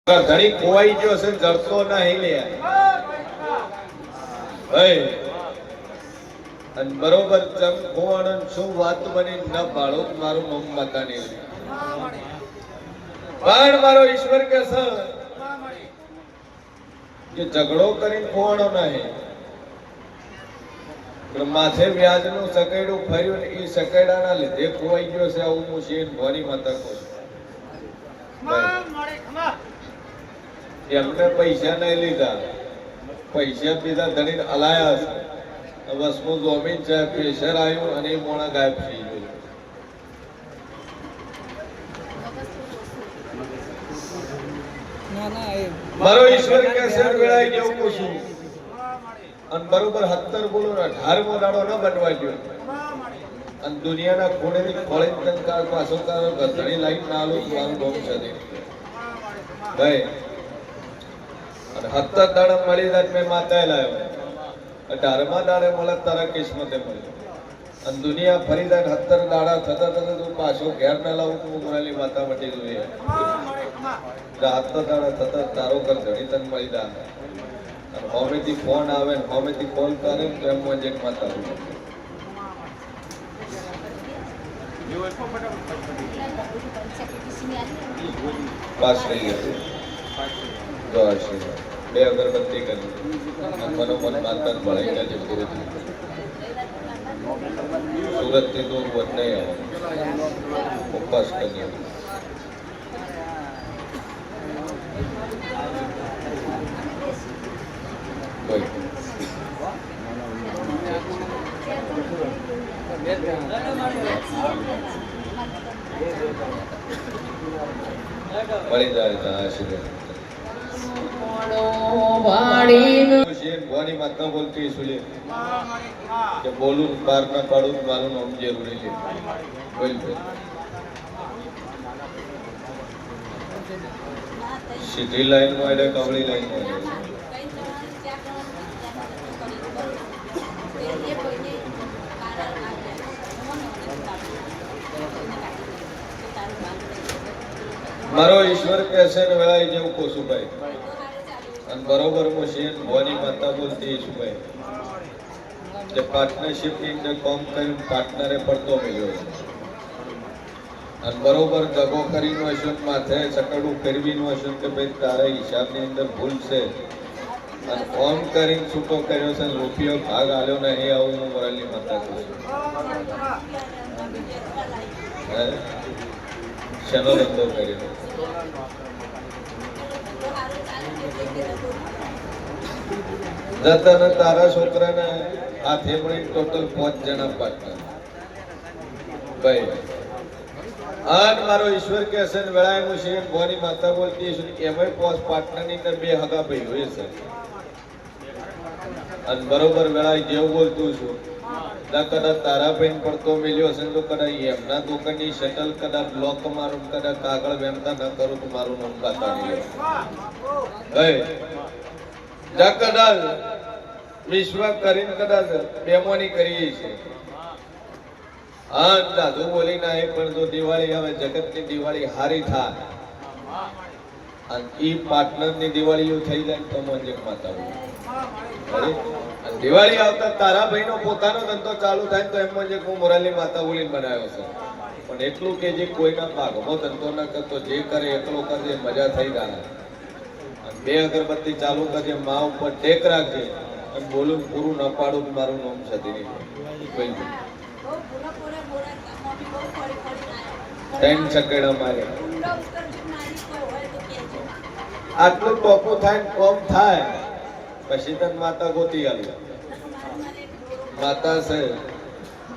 ધણી ખોવાઈ ગયો છે જડતો નહીં લે ભાઈ અને બરોબર ચમ ખોવાણ શું વાત બની ન પાડો મારું મમ માતાની પણ મારો ઈશ્વર કે છે કે ઝઘડો કરીને ખોવાણો નહીં પણ માથે વ્યાજનું સકેડું ફર્યું ને એ સકેડાના લીધે ખોવાઈ ગયો છે આવું હું શેર ભવાની માતા કહું એમને પૈસા નહીં લીધા પૈસા પીધા ધણીને અલાયા છે વસમું જમીન છે પ્રેશર આવ્યું અને મોણા ગાયબ થઈ ગયું મારો ઈશ્વર કે છે વેળાઈ જવું પૂછું અને બરોબર 17 બોલો 18મો દાડો ન બનવા ગયો અને દુનિયાના ખૂણેથી ખોળીને કંકાળ પાછો તારો ગધડી લાઈન ના આલું મારું ડોમ છે ભાઈ અને 17 દાડા મળી જાય મેં માતાએ લાવ્યો 18મા દાડે મળે તારા કિસ્મતે મળ્યો અને દુનિયા ફરી જાય 17 દાડા થતા થતા તું પાછો ઘેર ના લાવું તું મોરાલી માતા મટી જોઈએ 17 દાડા થતા તારો ઘર ઘડી તને મળી જાય અને હોમેથી ફોન આવે ને હોમેથી કોલ કરે તો એમ જ એક માતા પાસ થઈ ગયો જો આશીર્વાદ બે અગરબત્તી કરી મનોમન માતા ભળાઈ જાય પૂરે સુરત થી દૂર વધને ઉપવાસ કરીએ મળી જાય આશીર્વાદ ભવાની માતા બોલતી સુલે કે બોલું પાર ના પાડું મારું નામ જરૂરી છે બોલ સીધી લાઈન માં એટલે કવળી લાઈન માં મારો ઈશ્વર કહેશે ને વેળાઈ જેવું કોશુભાઈ અને બરોબર હું શેર ભવાની માતા બોલતી ઈશુભાઈ જે પાર્ટનરશિપ ની અંદર કામ કર્યું પાર્ટનરે પડતો મળ્યો અને બરોબર દગો કરીને હશે માથે ચકડું ફેરવીનું હશે કે ભાઈ તારા હિસાબની અંદર ભૂલ છે અને કામ કરીને છૂટો કર્યો છે રૂપિયો ભાગ આલ્યો નહીં આવું હું વરાલી માતા કહું છું શેનો ધંધો કર્યો જતા તારા છોકરાને હાથે મળી ટોટલ 5 જણા પાર્ટનર ભાઈ અને મારો ઈશ્વર કે છે ને વેળાએ હું શેર ભવાની માતા બોલતી છું એમાંય 5 પાર્ટનર ની અંદર 2 હગા ભાઈ હોય છે અને બરોબર વેળાએ જેવું બોલતું છું કદાચ તારા ભાઈ પડતો મિલ્યો છે તો કદાચ એમના દુકાનની શટલ કદાચ લોક મારું કદાચ કાગળ વેમતા ન કરું તો મારું નામ ગાતા નહીં કદાચ વિશ્વાસ કરીને કદાચ બેમોની કરીએ છીએ હા દાદુ બોલી ના પણ જો દિવાળી આવે જગતની દિવાળી હારી થાય અને ઈ પાર્ટનર ની દિવાળીઓ થઈ જાય તો મંજક માતા દિવાળી આવતા તારા ભાઈ નો પોતાનો ધંધો ચાલુ થાય તો એમ જ હું મોરાલી માતા બોલીને બનાવ્યો છે પણ એટલું કે જે કોઈના ભાગમાં ધંધો ન કરતો જે કરે એકલો કરજે મજા થઈ જાય અને 2 અગરબત્તી ચાલુ કરજે મા ઉપર ટેક રાખજે અને બોલું પૂરું ન પાડું મારું નામ સતી નહીં 3 ચકેડા મારે આટલું ટોપું થાય કોમ થાય પછી તન માતા ગોતી આવી માતા છે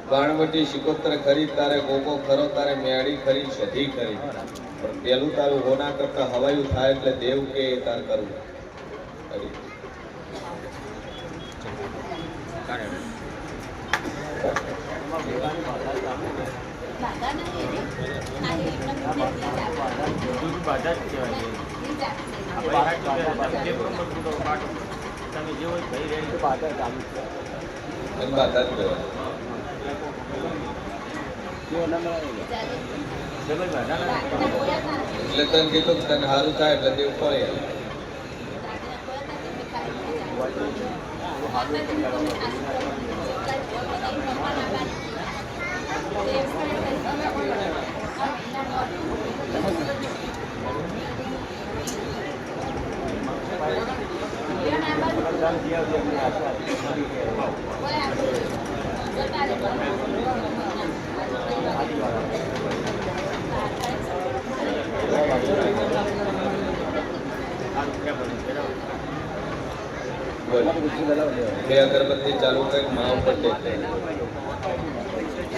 બાણવટી શિકોત્ર ખરી તારે ગોગો ખરો તારે મેળી ખરી સધી ખરી પણ પેલું તારું હોના કરતા હવાયું થાય એટલે દેવ કે તાર કરવું તમે જેવો ભાઈ રેડી તો બાધા ચાલુ છે અને બાધા જ કહેવાય કેવો નંબર એટલે તને કીધું કે તને સારું થાય એટલે દેવ ફળે. બોલ. બે અગરબત્તી ચાલુ કરી મા ઉપર ટેક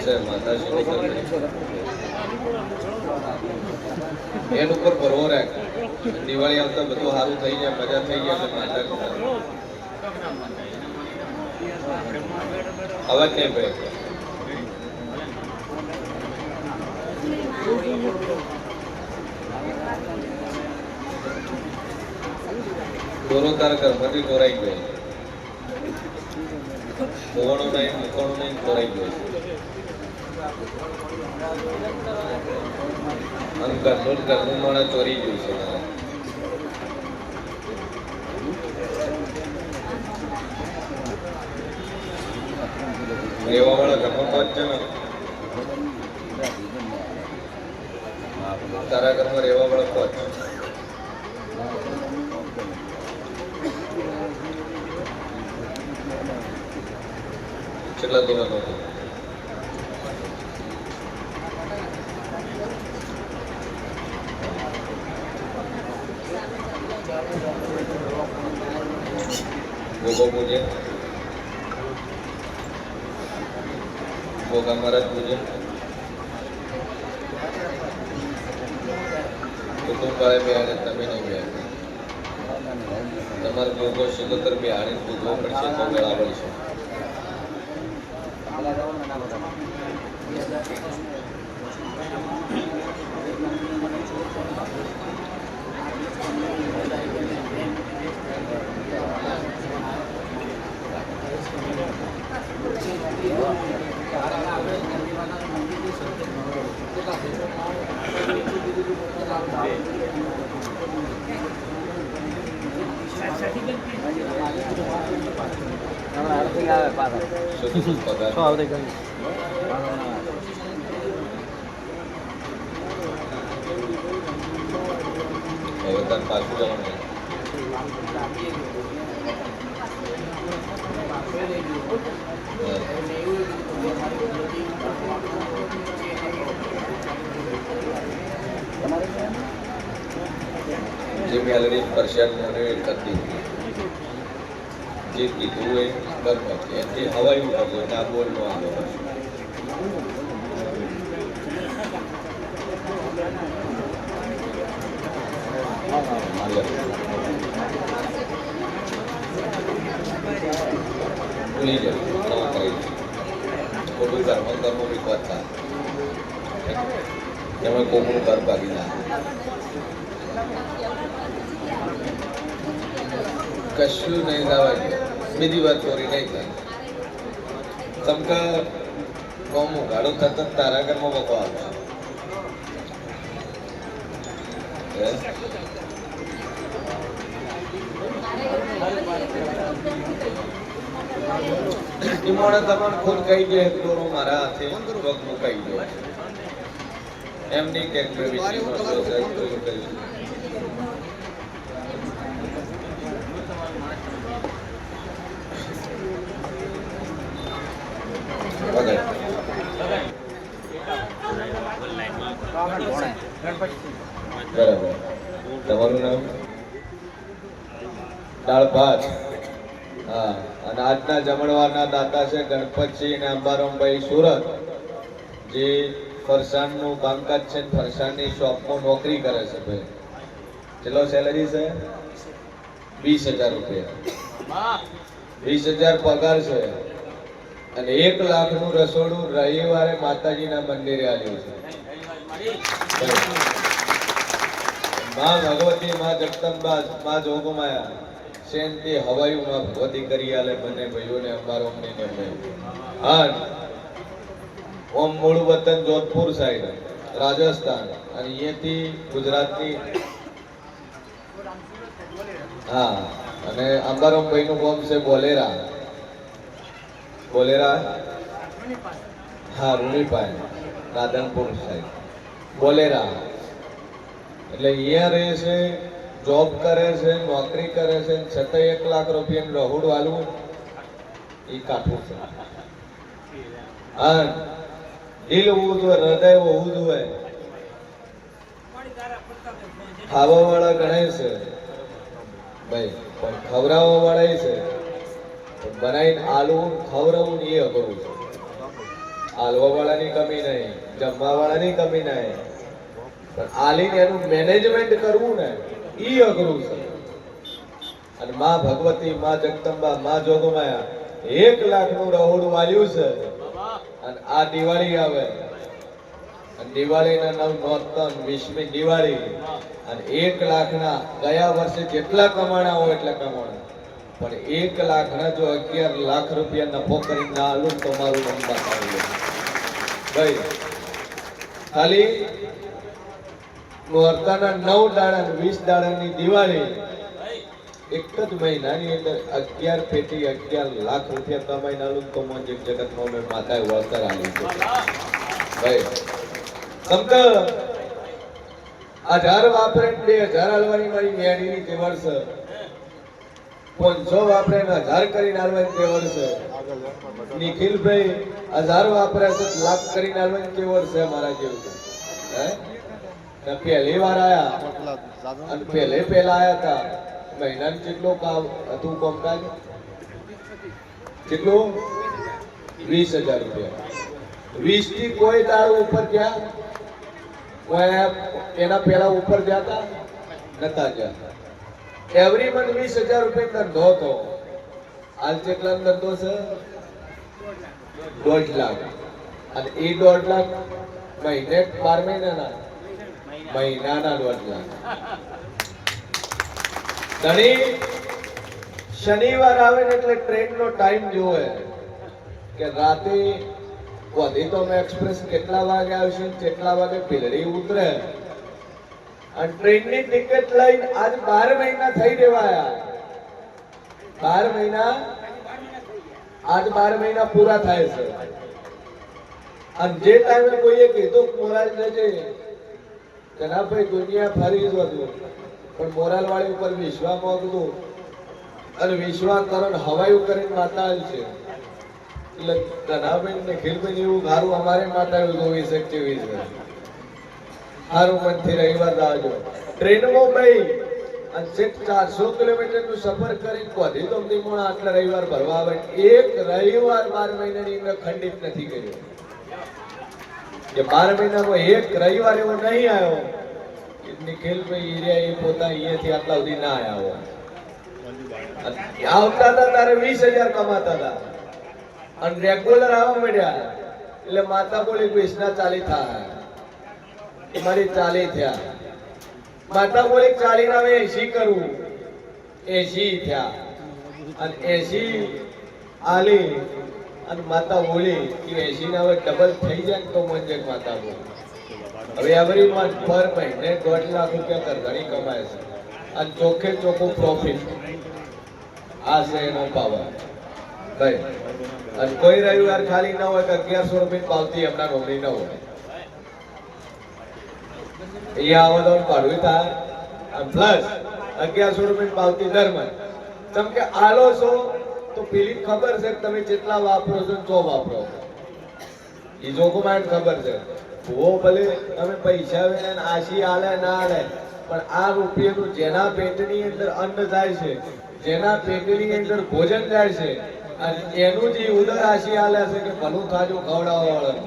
સર માતાજીની કરવી. એન ઉપર ભરવો રાખ. દિવાળી આવતા બધું સારું થઈ જાય, મજા થઈ જાય એટલે માતા અવાજ નહીં ભાઈ. દોરો તાર ઘરમાંથી દોરાઈ ગયો. ધોવાનું નહીં, મૂકવાનું નહીં, દોરાઈ ગયો. આમ ઘરનું માણસ ચોરી ગયું છે મારે. રહેવા વાળા ઘરમાં પહોંચશે ને, તારા ઘરમાં રહેવા વાળા પહોંચ. કેટલા ધોરણ હતો? ગોગો પૂજે, ગોગા મહારાજ પૂજે, કુટુંબ વાળે બેહાડે, તમે નહીં બેહાડે. તમારે ગોગો સિગોતર બેહાડે પૂજવો પડશે તો મેળા પડશે. હવે તાર પાછું જવાનું. જે મેલડી પરસાદ મને કરતી જે કીધું એ કરવું એથી હવાયું કરજો ના બોલનો આવ્યો. ભૂલી જાય નવા કરી ખોટું ઘરમાં કરવું વિકવાત થાય એમાં કોકનું ઘર ભાગી જાય. કશું નહીં લાવવા ગયો. બીજી વાત ચોરી નહીં થાય. તમકા કોમ ઉઘાડો થતા તારા ઘરમાં બકો આવશે. તમારે ખુદ કહી દે દોરો મારા હાથે પગ મુકાઈ ગયો એમ નહીં કે બરાબર. તમારું નામ? દાળ ભાત. હા, અને આજના જમણવારના દાતા છે ગણપતસિંહ અને અંબારામભાઈ સુરત, જે ફરસાણનું કામકાજ છે, ફરસાણની શોપમાં નોકરી કરે છે. ભાઈ ચલો સેલરી છે 20,000 રૂપિયા, 20,000 પગાર છે, અને 1 લાખનું રસોડું રવિવારે માતાજીના મંદિરે આવ્યું છે. માં ભગવતી, માં જગદંબા, માં જોગમાયા શેનથી હવાયું માં ભગવતી કરી આલે બંને ભાઈઓને અમારો અમને ને ઓમ મૂળ વતન જોધપુર સાઈડ, રાજસ્થાન અને અહીંયાથી ગુજરાતની હા અને અંબારામભાઈ નું ગામ છે બોલેરા બોલેરા હા રૂણીપાય રાધનપુર સાઈડ બોલેરા એટલે અહીંયા રહે છે જોબ કરે છે નોકરી કરે છે છતાં 1 લાખ રૂપિયાનું રહોડું આલવું એ કાઠું છે હા દિલ હોવું જોઈએ હૃદય હોવું જોઈએ ખાવા વાળા ગણાય છે ભાઈ પણ ખવડાવવા વાળા છે બનાવીને આલવું ખવડાવવું એ અઘરું છે આલવા વાળાની કમી નહીં જમવા વાળાની કમી નહીં પણ આલીને એનું મેનેજમેન્ટ કરવું ને એ અઘરું છે અને માં ભગવતી માં જગદંબા માં જોગમાયા 1 લાખનું રહોડું વાલ્યું છે અને આ દિવાળી આવે અને દિવાળીના નોરતન 20મી દિવાળી અને 1 લાખના ગયા વર્ષે જેટલા કમાણા હોય એટલા કમાણા પણ 1 લાખના જો 11 લાખ રૂપિયા નફો કરીને ના આલું તો મારું મન બતાવી ભાઈ ખાલી નોરતાના 9 દાડા 20 દાડાની દિવાળી એક જ મહિનાની અંદર 11 પેટી 11 લાખ રૂપિયા કમાઈને આલું તો મન જગતમાં મેં માતાએ વળતર આલી છે ભાઈ સમજો 1000 વાપરે 2000 હાલવાની મારી મેળીની તે વર્ષ 500 વાપરે 1000 કરીને હાલવાની તે વર્ષ નિખિલભાઈ 1000 વાપરે તો લાખ કરીને હાલવાની તે વર્ષ મારા જેવું હે પહેલી વાર આયા અને પહેલા આયા હતા મહિનાનું કેટલું કામ હતું કામકાજ કેટલું 20,000 રૂપિયા 20 થી કોઈ દાડો ઉપર ગયા એના પહેલા ઉપર જતા નતા ગયા એવરી મંથ 20,000 રૂપિયા ધંધો હતો હાલ કેટલા ધંધો છે 1.5 લાખ અને એ 1.5 લાખ મહિને 12 મહિનાના 1.5 લાખ ધણી શનિવાર આવે ને એટલે ટ્રેન નો ટાઈમ જોવે કે રાતે વધી તો એક્સપ્રેસ કેટલા વાગે આવશે કેટલા વાગે પીલડી ઉતરે અને ટ્રેનની ટિકિટ લઈને આજ 12 મહિના થઈ દેવાયા 12 મહિના આજ 12 મહિના પૂરા થાય છે અને જે ટાઈમે કોઈએ કીધું મોરાલ જજે કે ના ભાઈ દુનિયા ફરી જ હતું પણ મોરાલ વાળી ઉપર વિશ્વાસ માંગતું અને વિશ્વાસ કરો ને હવાયું કરીને માતા છે એટલે ધનાભાઈ ને ખીલભાઈ એવું સારું અમારે માતા જોવી શકતી હોય છે સારું મનથી રવિવાર આવજો ટ્રેનમાં ભાઈ અને 400 કિલોમીટર નું સફર કરીને કોધી તો દીમોણા આટલા રવિવાર ભરવા આવે એક રવિવાર 12 મહિનાની અંદર ખંડિત નથી કર્યો કે 12 મહિનામાં એક રવિવાર એવો નહીં આવ્યો નિખિલભાઈ એરિયા એ પોતા અહીંયાથી આટલા સુધી ના આવ્યા આવતા હતા તારે 20,000 કમાતા હતા અને રેગ્યુલર આવવા મળ્યા એટલે માતા બોલી 20 ના 40 થાય મારી 40 થયા માતા બોલી 40 ના 80 કરવું 80 થયા અને 80 આલી અને માતા બોલી કે 80 ના હવે ડબલ થઈ જાય તો મંજે માતા બોલી હવે એવરી મંથ પર મહિને 1.5 લાખ રૂપિયા કરધણી કમાય છે અને ચોખ્ખે ચોખ્ખું પ્રોફિટ આ છે એનો પાવર ભાઈ અને કોઈ રવિવાર ખાલી ન હોય કે 1100 રૂપિયા પાવતી એમના નોકરી ન હોય અહીંયા આવવાનું ભાડું થાય અને પ્લસ 1100 રૂપિયા પાવતી દર મહિને જેમ કે આલો છો તો પેલી ખબર છે કે તમે જેટલા વાપરો છો ચો વાપરો એ જોગમાં ખબર છે વો ભલે તમે પૈસા આવે આશી આલે ના આલે પણ આ રૂપિયાનું જેના પેટની અંદર અન્ન જાય છે જેના પેટની અંદર ભોજન જાય છે અને એનું જે ઉદર આશી આલે છે કે ભલું થાજો ખવડાવવા વાળા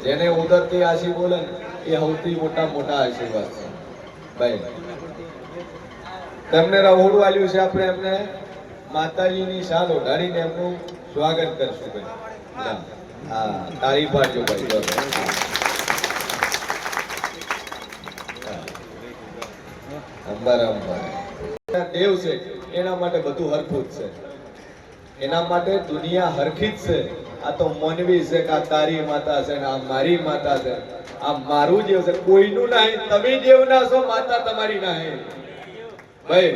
જેને ઉદરથી આશી બોલે ને એ સૌથી મોટા આશીર્વાદ છે ભાઈ તમને રહોડું આલ્યું છે આપણે એમને માતાજીની શાલ ઓઢાડીને એમનું સ્વાગત કરશું ભાઈ હા તાળી પાડજો ભાઈ અંબર દેવ છે એના માટે બધું હરખું જ છે એના માટે દુનિયા હરખી જ છે આ તો મનવી છે કે આ તારી માતા છે ને આ મારી માતા છે, આ મારું જેવ છે, કોઈનું નહીં. તમે જેવ ના છો, માતા તમારી નહીં. ભાઈ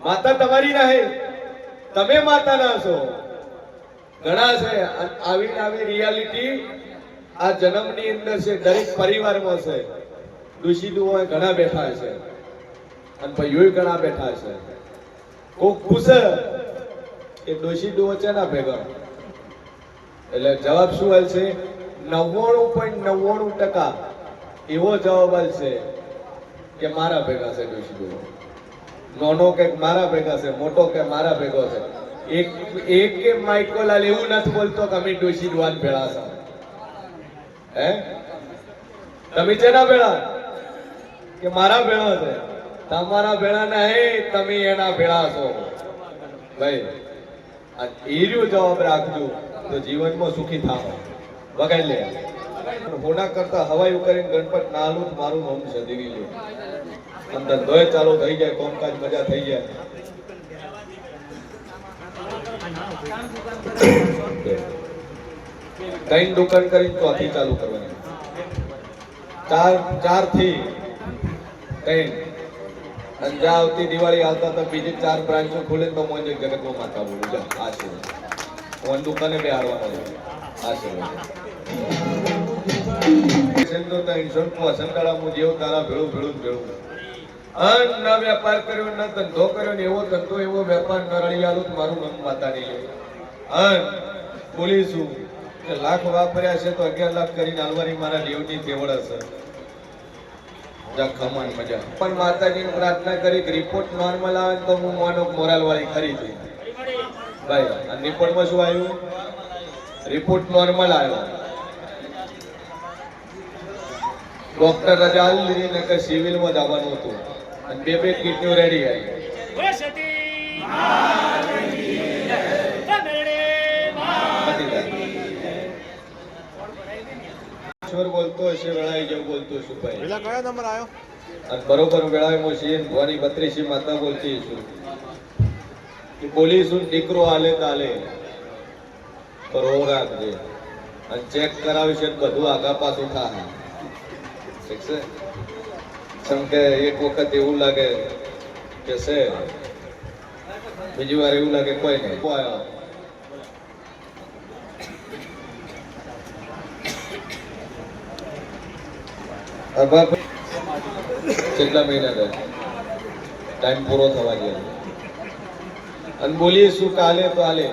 માતા તમારી નહીં, તમે માતા ના છો. ઘણા છે આવી રિયાલિટી આ જન્મની અંદર છે, દરેક પરિવારમાં છે. દુષિતુઓ ઘણા બેઠા છે અને ભાઈઓ ઘણા બેઠા છે. કોક પૂછે કે દોષિતુઓ છે ના ભેગા, એટલે જવાબ શું હાલ છે? 99.99% એવો જવાબ હાલ છે કે મારા ભેગા છે દોષિતુઓ. નાનો કે મારા ભેગા છે, મોટો કે મારા ભેગો છે. એક કે માઇકોલાલ એવું નથી બોલતો કે અમે દોષિતુવાન ભેળા છે. હે તમે જેના ભેળા કે મારા ભેળા છે? તમારા ભેળા નહીં, તમે એના ભેળા છો. ભાઈ આ એર્યો જવાબ રાખજો તો જીવનમાં સુખી થાવ. વગાઈ લે હોના કરતા હવાયું કરીને ગણપત નાલું મારું નામ છે દીવી લે. અંદર ધોય ચાલુ થઈ જાય, કામકાજ મજા થઈ જાય. ત્રણ દુકાન કરીને ચોથી ચાલુ કરવાની. ચાર થી ત્રણ અને જ્યાં આવતી દિવાળી આવતા તો બીજી 4 બ્રાન્ચો ખુલે તો મોજે જગતમાં માતા બોલું. જા આ છે ફોન દુકાને બે હારવાનો આ છે. તો ઇન્સ્યોરન્સ વસંતવાળા હું જેવું તારા ભેળું અન ન વેપાર કર્યો, ન ધંધો કર્યો, ને એવો ધંધો એવો વેપાર ન રળિયાલું મારું નામ માતા નહીં. અન બોલીશું કે લાખ વાપર્યા છે તો 11 લાખ કરીને આલવાની મારા દેવની તેવડ હશે. ખમાન મજા. પણ માતાજીની પ્રાર્થના કરી કે રિપોર્ટ નોર્મલ આવે તો હું મોનો મોરાલ વાળી ખરી હતી. ભાઈ આ રિપોર્ટમાં શું આવ્યું? રિપોર્ટ નોર્મલ આવ્યો. ડોક્ટર રજા લીધી ને કે સિવિલમાં જવાનું હતું અને બે કિડનીઓ રેડી આવી. બોલતો હશે વેળાએ જેવું બોલતો છું ભાઈ. પેલા કયો નંબર આવ્યો? અને બરોબર વેળાએ છીએ ભવાની 32 માતા બોલતી છું કે બોલીશું દીકરો આલે તાલે પર હો રાખજે અને ચેક કરાવીશે બધું આગા પાછું થાય. ઠીક છે? જેમ કે એક વખત એવું લાગે કે છે, બીજી વાર એવું લાગે કોઈ નહીં. આવ્યો કેટલા મહિના થાય, ટાઈમ પૂરો થવા ગયો અને બોલીએ શું કાલે તો હાલે.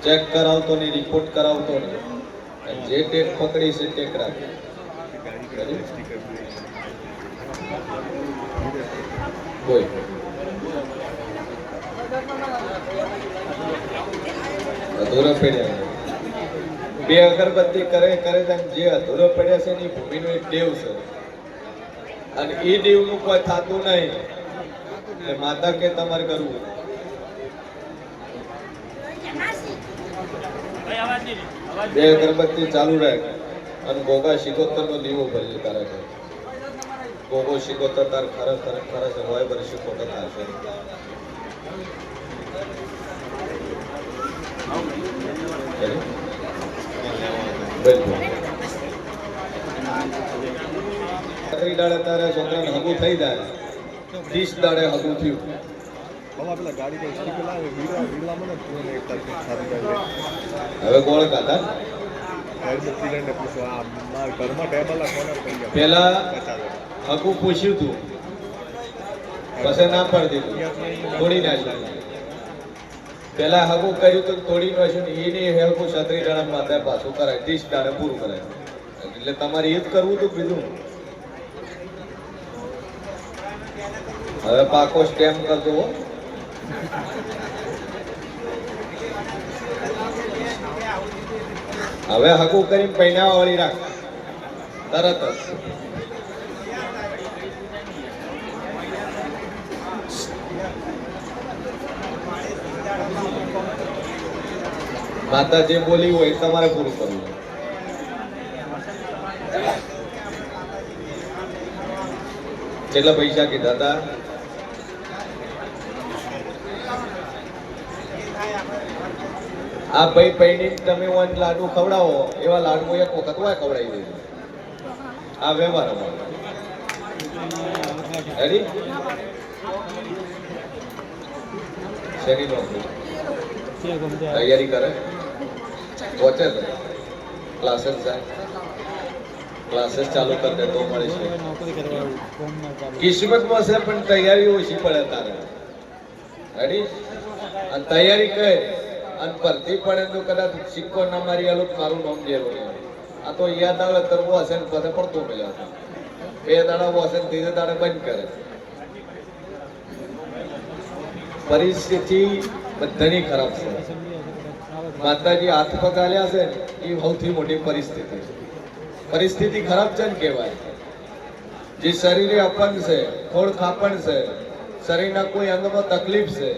ચેક કરાવતો નહીં, રિપોર્ટ કરાવતો નહીં, જે ટેક પકડી છે ટેક રાખે. કોઈ અધૂરા પડ્યા બે અગરબત્તી કરે જે અધૂરો પડ્યા છે એની ભૂમિનો એક દેવ છે અને એ દેવનું કોઈ થતું નહીં. એટલે માતા કે તમારે કરવું. બે અગરબત્તી ચાલુ રાખ અને ગોગા શિકોતર નો દીવો ભરજે તારા ઘરે. ગોગો શિકોતર તાર ખરા છે હોય ભરે શિકોતર થશે. દાડે તારે છોકરાને હગું થઈ જાય, 30 દાડે હગું થયું. પેલા ગાડી પર સ્ટીકર લાવે બીડા મને ફોન એક તારીખ સારી ગાડી હવે ગોળ કાઢા અગરબત્તી લઈને પૂછો આ મારા ઘરમાં ટેબલ કોને કરી ગયા. પેલા હગું પૂછ્યું તું પછી ના પાડી દીધું, તોડી નાખ્યું. પેલા હગું કર્યું તો તોડી નાખ્યું ને એની હેલ્પું 36 દાડા માથે પાછું કરાય, 30 દાડે પૂરું કરાય. એટલે તમારે એ જ કરવું તું કીધું. હવે પાકો સ્ટેમ્પ કરજો. હવે હગું કરીને પૈનાવા વાળી રાખ તરત જ. માતા જે બોલી હોય તમારે પૂરું કરવું. કેટલા પૈસા કીધા હતા? આ ભાઈ પૈણી તમે વન લાડુ ખવડાવો એવા લાડુ એક વખત હોય ખવડાવી દેજો. આ વ્યવહાર અમારો. રેડી? શેની નોકરી તૈયારી કરે પહોંચે છે ક્લાસીસ જાય ક્લાસીસ ચાલુ કરી દે તો મળે છે. કિસ્મતમાં છે પણ તૈયારી ઓછી પડે તારે. રેડી? અને તૈયારી કરે અને ભરતી પડે તો કદાચ સિક્કો ના મારી આલો મારું નામ જેવું આ તો યાદ આવે કરવો હશે ને પછી પડતો પેલા 2 દાડા હશે ને 3 દાડા બંધ કરે. પરિસ્થિતિ બધાની ખરાબ છે. માતાજી હાથ પગાલ્યા છે ને એ સૌથી મોટી પરિસ્થિતિ છે. પરિસ્થિતિ ખરાબ છે ને કહેવાય. જે શરીરે અપંગ છે, ખોળ ખાપણ છે, શરીરના કોઈ અંગમાં તકલીફ છે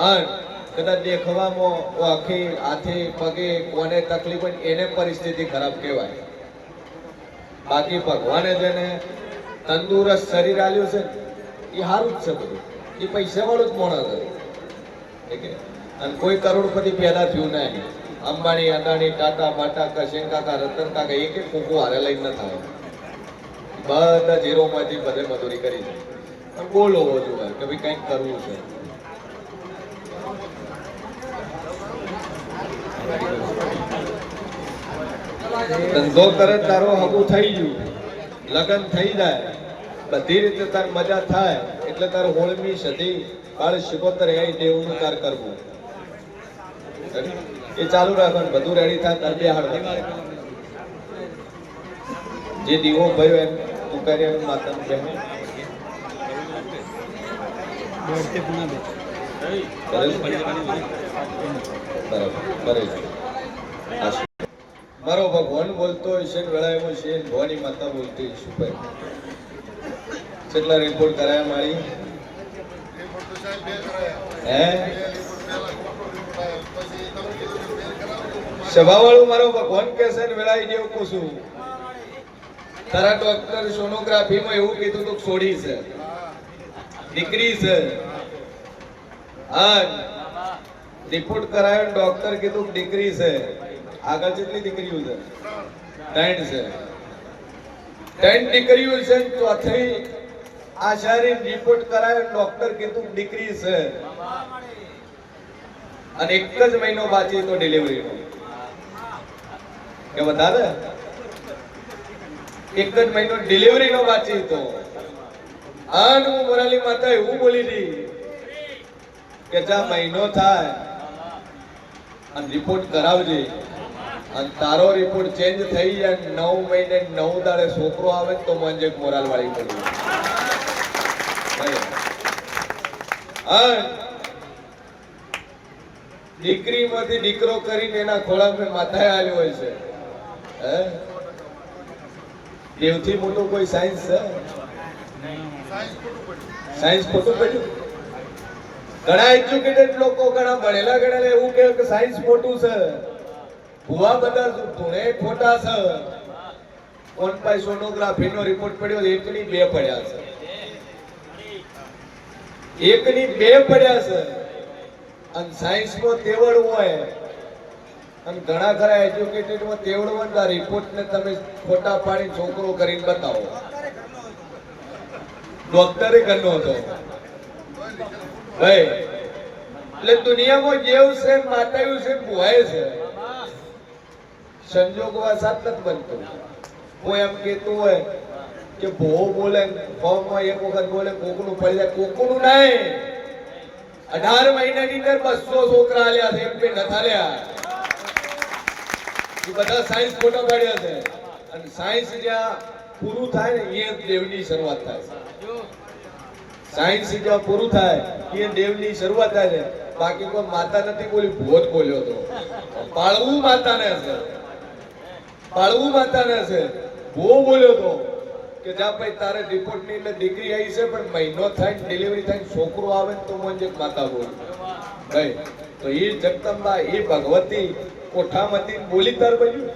અને કદાચ દેખવામાં આખી હાથે પગે કોને તકલીફ હોય એને પરિસ્થિતિ ખરાબ કહેવાય. બાકી ભગવાને જેને તંદુરસ્ત શરીર આલ્યું છે એ સારું જ છે. બધું એ પૈસા વાળું જ માણસ છે. અને કોઈ કરોડપતિ પેદા થયું નહીં. અંબાણી, અદાણી, ટાટા, બાટા, કશેન કાકા, રતન કાકા એક કૂકુ હારે લઈને ન થાય. બધા ઝીરોમાંથી બધે મજૂરી કરી છે. પણ બોલ હોવો જોઈએ કે ભાઈ કંઈક કરવું છે. ધંધો કરે તારો હગું થઈ ગયું, લગ્ન થઈ જાય, બધી રીતે તાર મજા થાય એટલે તાર 16મી સદી કાળ 76 એ દેવનું તાર કરવું. એ ચાલુ રાખવાનું. બધું રેડી થાય તાર બેહાડ. જે દીવો ભયો એમ તું કરી માતાનું બેન મારો ભગવાન બોલતો હોય છે વેળાએમાં છે ભવાની માતા બોલતી હોય છે. ભાઈ કેટલા રિપોર્ટ કરાયા મારી હે સભાવાળું મારો ભગવાન કે છે ને વેળાઈ જેવું પૂછું. તારા ડોક્ટર સોનોગ્રાફીમાં એવું કીધું તું છોડી છે, દીકરી છે. હા રિપોર્ટ કરાયો ડોક્ટર કીધું દીકરી છે. આગળ કેટલી દીકરીઓ છે? 3 છે. 3 દીકરીઓ છે. ચોથી આશારી રિપોર્ટ કરાયો ડોક્ટર કીધું દીકરી છે અને 1 જ મહિનો બાકી તો ડિલિવરીનો. કે વધારે 1 જ મહિનો ડિલિવરીનો બાકી હતો. અને હું મોરાલી માતા એવું બોલી હતી કે જ્યાં મહિનો થાય અને રિપોર્ટ કરાવજે અને તારો રિપોર્ટ ચેન્જ થઈ જાય 9 મહિને 9 દાડે છોકરો આવે તો મંજે મોરાલ વાળી પડી. દીકરીમાંથી દીકરો કરીને એના ખોળામાં માથાએ આવ્યો હોય છે. દેવથી મોટું કોઈ સાયન્સ છે? સાયન્સ ખોટું પડ્યું. ઘણા એજ્યુકેટેડ લોકો, ઘણા ભણેલા ગણેલા એવું કહે કે સાયન્સ મોટું છે. ભુવા બધા ધૂણે ખોટા છે. કોણ પાસે સોનોગ્રાફી નો રિપોર્ટ પડ્યો 1 ની 2 પડ્યા છે. 1 ની 2 પડ્યા છે. અને સાયન્સ માં તેવડ હોય અને ઘણા ખરા એજ્યુકેટેડ માં તેવડ હોય રિપોર્ટ ને તમે ખોટા પાડી છોકરો કરીને બતાવો. ડોક્ટરે કરનો હતો ભાઈ. એટલે દુનિયામાં જેવું છે માતાયું છે ભુવાય છે. સંજોગવા સાથ નથી બનતું. કોઈ એમ કેતું હોય કે ભો બોલે ફોર્મમાં 1 વખત બોલે કોકનું પડી જાય. કોકનું નહીં. 18 મહિનાની અંદર 200 છોકરા આલ્યા છે. 1 બે નથી આલ્યા. એ બધા સાયન્સ ફોટો પાડ્યા છે. અને સાયન્સ જ્યાં પૂરું થાય ને એ દેવની શરૂઆત થાય છે. સાયન્સ જ્યાં પૂરું થાય એ દેવની શરૂઆત થાય છે. બાકી કોઈ માતા નથી બોલી, ભૂત બોલ્યો હતો. પાળવું માતાને છે. પાળવું માતાને છે. ભૂ બોલ્યો હતો કે જા ભાઈ તારે રિપોર્ટ ની એટલે દીકરી આવી છે પણ મહિનો થાય ડિલિવરી થાય છોકરો આવે તો મને માતા બોલ ભાઈ. તો એ જગદંબા એ ભગવતી કોઠામતી બોલી તાર બન્યું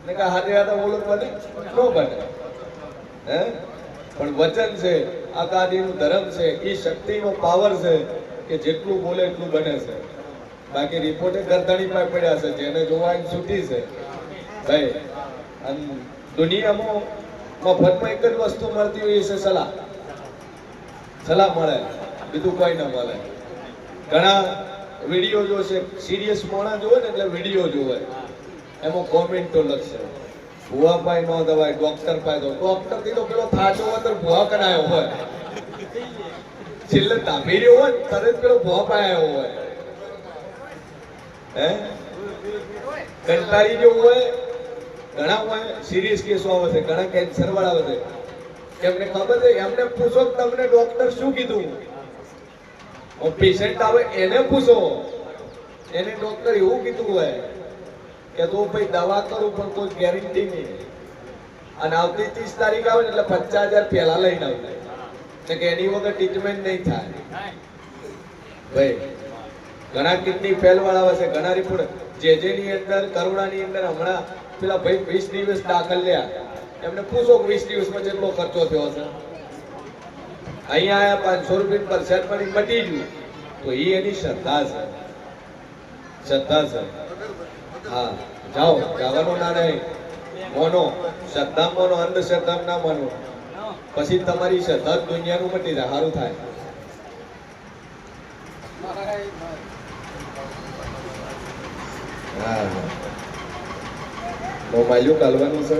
ને કે હાથે હાથે બોલો બને ન બને. હે પણ વચન છે, આકાદીનું ધર્મ છે, એ શક્તિનો પાવર છે કે જેટલું બોલે એટલું બને છે. બાકી રિપોર્ટે ગરદણી પાસે પડ્યા છે, જેને જોવા એમ છૂટી છે ભાઈ. અને દુનિયામાં મફતમાં એક જ વસ્તુ મળતી હોય છે, સલાહ. સલાહ મળે, બીજું કોઈ ન મળે. ઘણા વિડીયો જોશે, સિરિયસ માણસ જોવે ને એટલે વિડીયો જોવે, એમાં કોમેન્ટો લખશે ભુવા પાય ન દવાય, ડોક્ટર પાય દો. ડોક્ટર થી તો પેલો થાચો હોય તો ભુવા કરાયો હોય, છેલ્લે તાપી રહ્યો હોય તરત પેલો ભુવા પાય આવ્યો હોય. હે કંટાળી જેવું હોય, ઘણા હોય સિરિયસ કેસો આવે છે, ઘણા કેન્સર વાળા આવે છે. એમને ખબર છે, એમને પૂછો કે તમને ડોક્ટર શું કીધું. પેશન્ટ આવે એને પૂછો, એને ડોક્ટર એવું કીધું હોય કે તું ભાઈ દવા કરું પણ કોઈ ગેરંટી નહીં, અને આવતી 30 તારીખ આવે ને એટલે 50,000 પહેલા લઈને આવજે, કે એની વગર ટ્રીટમેન્ટ નહીં થાય. ભાઈ ઘણા કિડની ફેલ વાળા આવે છે, ઘણા રિપોર્ટ જેજેની અંદર, કરુણાની અંદર હમણાં પેલા ભાઈ 20 દિવસ દાખલ લ્યા, એમને પૂછો કે 20 દિવસમાં કેટલો ખર્ચો થયો છે. અહીંયા આયા 500 રૂપિયા પરસેટ પડી મટી ગયું, તો એ એની શ્રદ્ધા છે, શ્રદ્ધા છે. હા જાઓ, જવાનું ના નહીં, મોનો શ્રદ્ધા મોનો, અંધશ્રદ્ધા ના માનો, પછી તમારી શ્રદ્ધા દુનિયાનું મટી જાય, સારું થાય. હા મોબાઈલ કાલવાનું છે,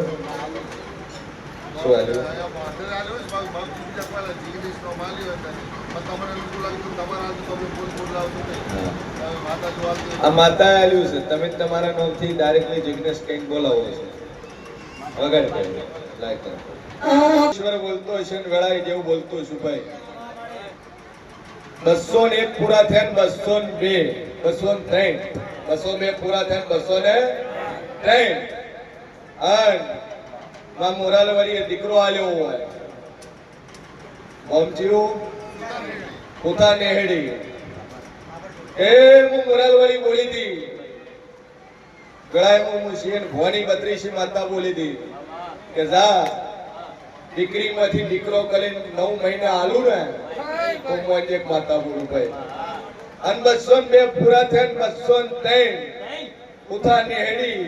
શું આવ્યું? આ માતા આલ્યું છે, તમે તમારા નામથી ડાયરેક્ટલી જિગ્નેશ કઈ બોલાવો છે, વગાડ કરી લાઈક કરો. ઈશ્વર બોલતો હશે ને વેળાએ જેવું બોલતો છું ભાઈ. 201 પૂરા થયા, 202, 203, 202 પૂરા થયા, 203. અને માં મોરાલવારીએ દીકરો આલ્યો હોય, મોમજીઓ પોતા નેહડી. એ હું મોરાલવારી બોલી હતી, ગળાએ હું શિયન ભવાની 32 માતા બોલી હતી કે જા દીકરીમાંથી દીકરો કરીને 9 મહિના આલું ને તો હું એક માતા બોલું ભાઈ. અને 202 પૂરા થયા, 203 પોતા નેહડી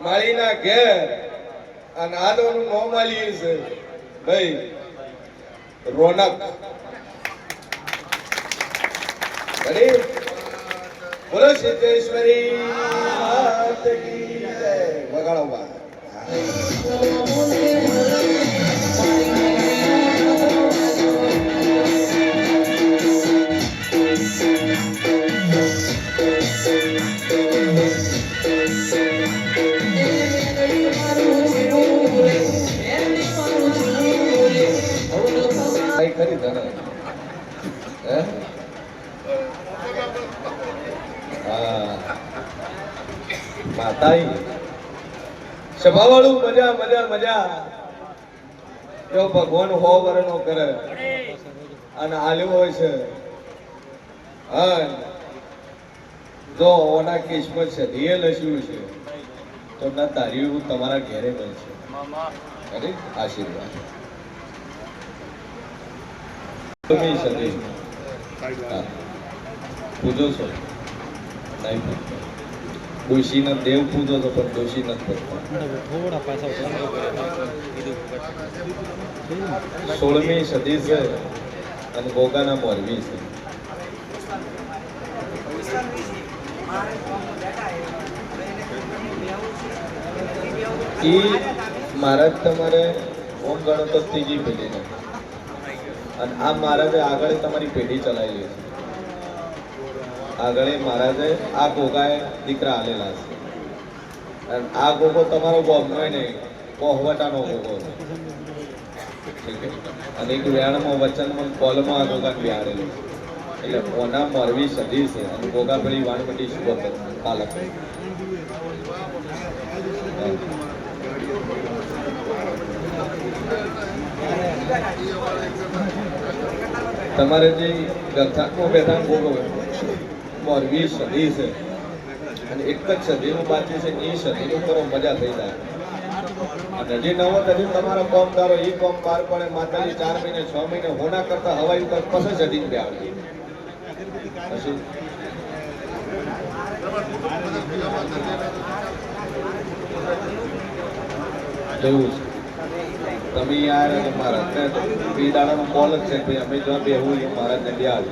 માળીના ઘેર, અને આદોનું નામ આલીએ છે ભાઈ રોનક. બોલો સિદ્ધેશ્વરી માત કી જય. વગાડો બા. ખરી તને હે? હા માતા સભા વાળું મજા મજા મજા. જો ભગવાન 100 વર્ષનો કરે અને આલ્યો હોય છે, હા જો ઓના કિસ્મત છે ધીએ લસ્યું છે તો ના તારી તમારા ઘેરે બનશે. અરે આશીર્વાદ પૂજો છો નહીં? ડોશીના દેવ પૂજો છો પણ ડોશી નથી પડતા. 16મી સદી છે અને ગોગાના મોરબી છે. ઈ મહારાજ તમારે ઓમ ગણો તો 3જી પેઢીને, અને આ મહારાજે આગળ તમારી પેઢી ચલાવેલી છે. આગળ મહારાજે આ ગોગાએ દીકરા આલેલા છે, અને આ ગોગો તમારો ગોમનો નહીં, કોહવટાનો ગોગો છે. ઠીક છે. અને એક વેણમાં વચનમાં કોલમાં આ ગોગા બિહારેલું છે, એટલે ઓના મોરબી સદી છે અને ગોગા પેલી વાણપટ્ટી શુભ પાલક. તમારે જે ગરથામાં બેઠા ગોગો મોરબી સદી છે અને એક જ સદીનું બાકી છે, એ સદીનું કરો મજા થઈ જાય. અને જે નવો સદી તમારો કોમ કરો એ કોમ પાર પડે, માતાજી 4 મહિને 6 મહિને હોના કરતા હવાઈ ઉપર પછી સદી બે આવડી. પછી એવું છે તમે યાર મારા બે દાડાનો કોલ જ છે ભાઈ અમે જો બેવું એ મારા નડિયાદ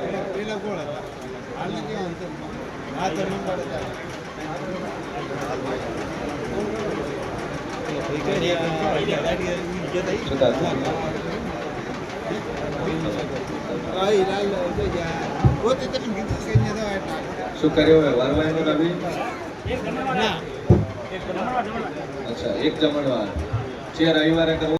શું કર્યો વ્યવહારમાં એનો રવિ અચ્છા એક જમણવાર છે રવિવારે કરવું